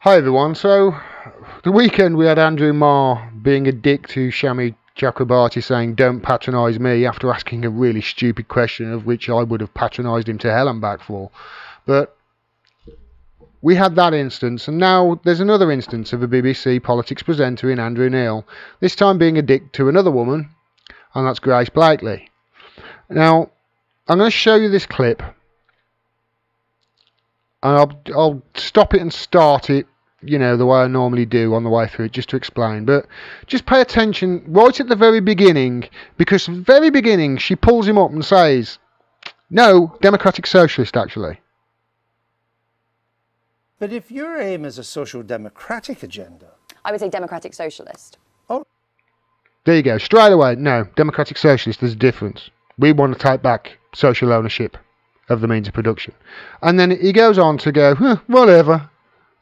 Hi everyone. So, the weekend we had Andrew Marr being a dick to Shami Chakrabarti saying don't patronise me after asking a really stupid question of which I would have patronised him to hell and back for. But we had that instance, and now there's another instance of a BBC politics presenter in Andrew Neil, this time being a dick to another woman, and that's Grace Blakely. Now, I'm going to show you this clip, and I'll stop it and start it, the way I normally do on the way through it, just to explain. But just pay attention right at the very beginning, because at the very beginning she pulls him up and says, no, Democratic Socialist, actually. But if your aim is a social democratic agenda... I would say Democratic Socialist. Oh. There you go, straight away. No, Democratic Socialist, there's a difference. We want to take back social ownership of the means of production. And then he goes on to go, whatever.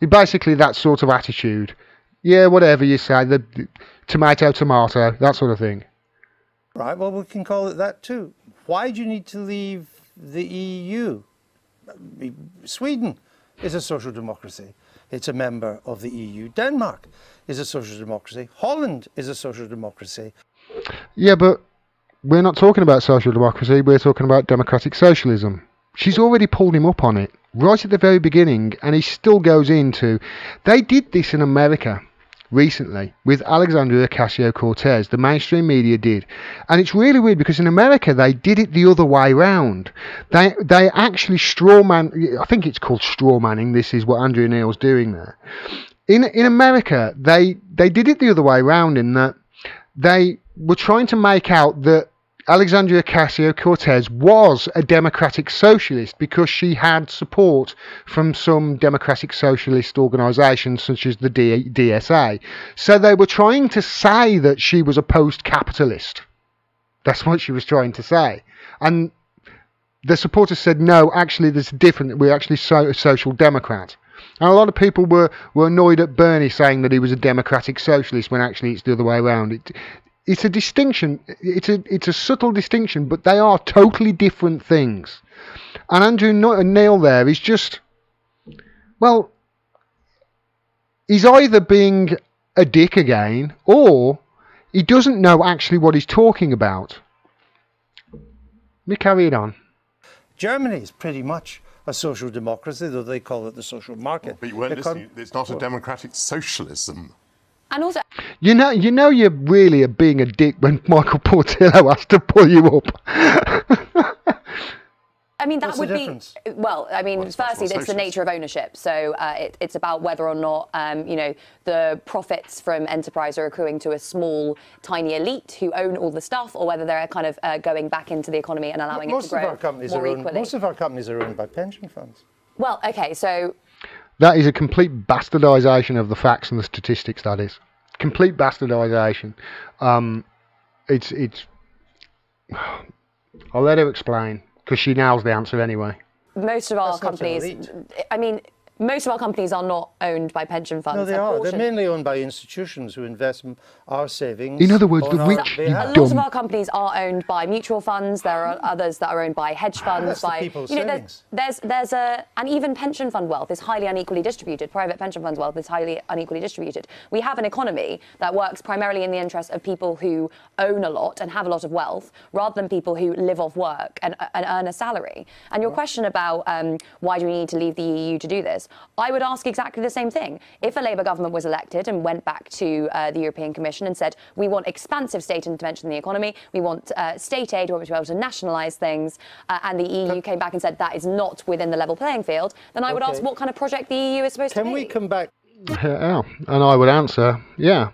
Basically that sort of attitude. Yeah, whatever you say, the tomato, that sort of thing. Right, well, we can call it that too. Why do you need to leave the EU? Sweden is a social democracy. It's a member of the EU. Denmark is a social democracy. Holland is a social democracy. Yeah, but we're not talking about social democracy. We're talking about democratic socialism. She's already pulled him up on it right at the very beginning, and he still goes into... They did this in America recently with Alexandria Ocasio-Cortez. The mainstream media did, and it's really weird because in America they did it the other way round. They actually strawman. I think it's called strawmanning. This is what Andrew Neil's doing there. In America they did it the other way round, in that they were trying to make out that Alexandria Ocasio-Cortez was a democratic socialist because she had support from some democratic socialist organisations such as the DSA. So they were trying to say that she was a post-capitalist. That's what she was trying to say. And the supporters said, no, actually there's a different, we're actually a social democrat. And a lot of people were annoyed at Bernie saying that he was a democratic socialist when actually it's the other way around. It's a distinction. It's a subtle distinction, but they are totally different things. And Andrew Neil there is just, well, he's either being a dick again, or he doesn't know actually what he's talking about. Let me carry it on. Germany is pretty much a social democracy, though they call it the social market. But you weren't listening. It's not a democratic socialism. And also, you know you're really being a dick when Michael Portillo has to pull you up. I mean, that What's would the be, difference? well, I mean, firstly, it's the nature of ownership. So it's about whether or not, the profits from enterprise are accruing to a small, tiny elite who own all the stuff, or whether they're kind of going back into the economy and allowing it to grow more equally. Most of our companies are owned by pension funds. Well, okay, so... That is a complete bastardisation of the facts and the statistics, that is. Complete bastardisation. It's... I'll let her explain, because she nails the answer anyway. Most of our companies... I mean, most of our companies are not owned by pension funds. No, they are. They're mainly owned by institutions who invest our savings. In other words, the rich. A lot of our companies are owned by mutual funds. There are others that are owned by hedge funds. That's the people's savings. And even pension fund wealth is highly unequally distributed. Private pension fund wealth is highly unequally distributed. We have an economy that works primarily in the interest of people who own a lot and have a lot of wealth, rather than people who live off work and earn a salary. And your question about why do we need to leave the EU to do this? I would ask exactly the same thing. If a Labour government was elected and went back to the European Commission and said, we want expansive state intervention in the economy, we want state aid, we want to be able to nationalise things, and the EU came back and said that is not within the level playing field, then I would ask what kind of project the EU is supposed to be. Can we come back? Yeah, and I would answer, yeah,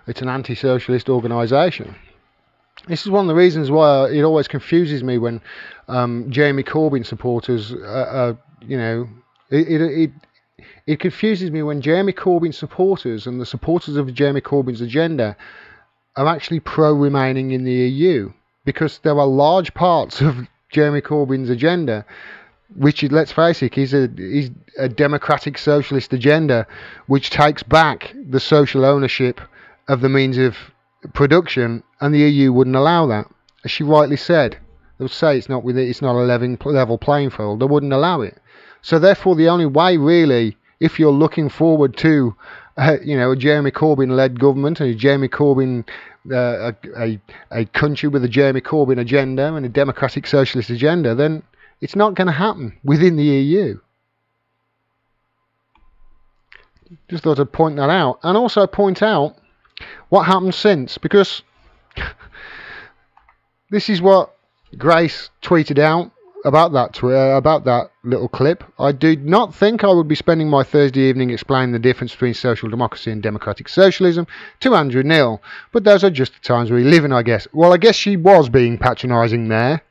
it's an anti-socialist organisation. This is one of the reasons why it always confuses me when Jeremy Corbyn supporters, It confuses me when Jeremy Corbyn supporters and the supporters of Jeremy Corbyn's agenda are actually pro-remaining in the EU, because there are large parts of Jeremy Corbyn's agenda which, let's face it, is a democratic socialist agenda which takes back the social ownership of the means of production, and the EU wouldn't allow that. As she rightly said, they'll say it's not a level playing field. They wouldn't allow it. So therefore, the only way really if you're looking forward to, you know, a Jeremy Corbyn-led government and a Jeremy Corbyn, a country with a Jeremy Corbyn agenda and a democratic socialist agenda, then it's not going to happen within the EU. Just thought I'd point that out, and also point out what happened since, because this is what Grace tweeted out about that little clip. I did not think I would be spending my Thursday evening explaining the difference between social democracy and democratic socialism to Andrew Neil, but those are just the times we live in, I guess. Well, I guess she was being patronising there,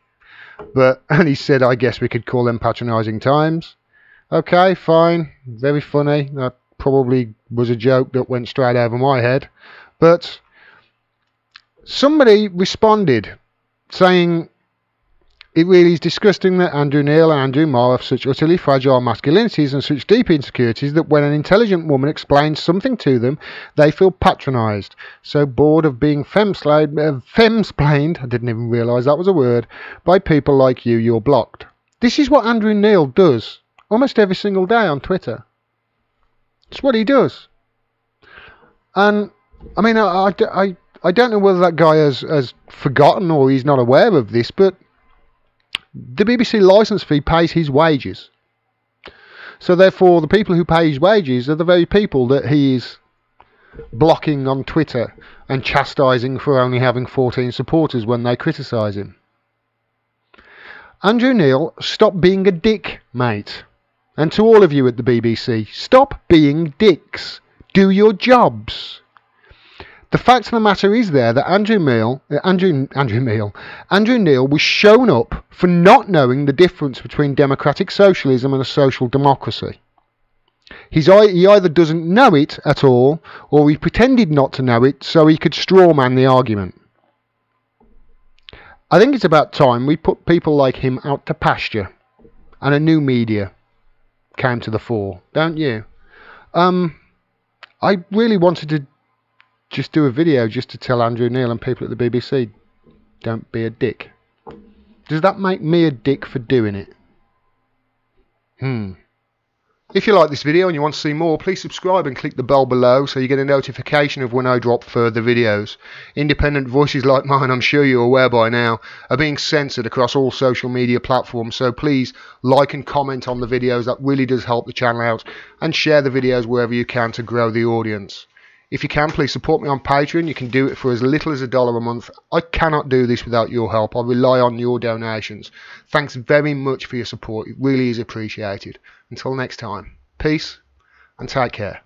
and he said, I guess we could call them patronising times. Okay, fine, very funny. That probably was a joke that went straight over my head, but somebody responded saying it really is disgusting that Andrew Neil and Andrew Marr have such utterly fragile masculinities and such deep insecurities that when an intelligent woman explains something to them, they feel patronised. So bored of being femsplained, I didn't even realise that was a word, by people like you, you're blocked. This is what Andrew Neil does almost every single day on Twitter. It's what he does. And, I mean, I don't know whether that guy has forgotten or he's not aware of this, but the BBC licence fee pays his wages. So therefore, the people who pay his wages are the very people that he is blocking on Twitter and chastising for only having 14 supporters when they criticise him. Andrew Neil, stop being a dick, mate. And to all of you at the BBC, stop being dicks. Do your jobs. The fact of the matter is there that Andrew Neil was shown up for not knowing the difference between democratic socialism and a social democracy. He either doesn't know it at all, or he pretended not to know it so he could strawman the argument. I think it's about time we put people like him out to pasture, and a new media came to the fore, don't you? I really wanted to just do a video just to tell Andrew Neil and people at the BBC, don't be a dick. Does that make me a dick for doing it? If you like this video and you want to see more, please subscribe and click the bell below so you get a notification of when I drop further videos. Independent voices like mine, I'm sure you're aware by now, are being censored across all social media platforms, so please like and comment on the videos. That really does help the channel out, and share the videos wherever you can to grow the audience. If you can, please support me on Patreon. You can do it for as little as $1 a month. I cannot do this without your help. I rely on your donations. Thanks very much for your support. It really is appreciated. Until next time, peace and take care.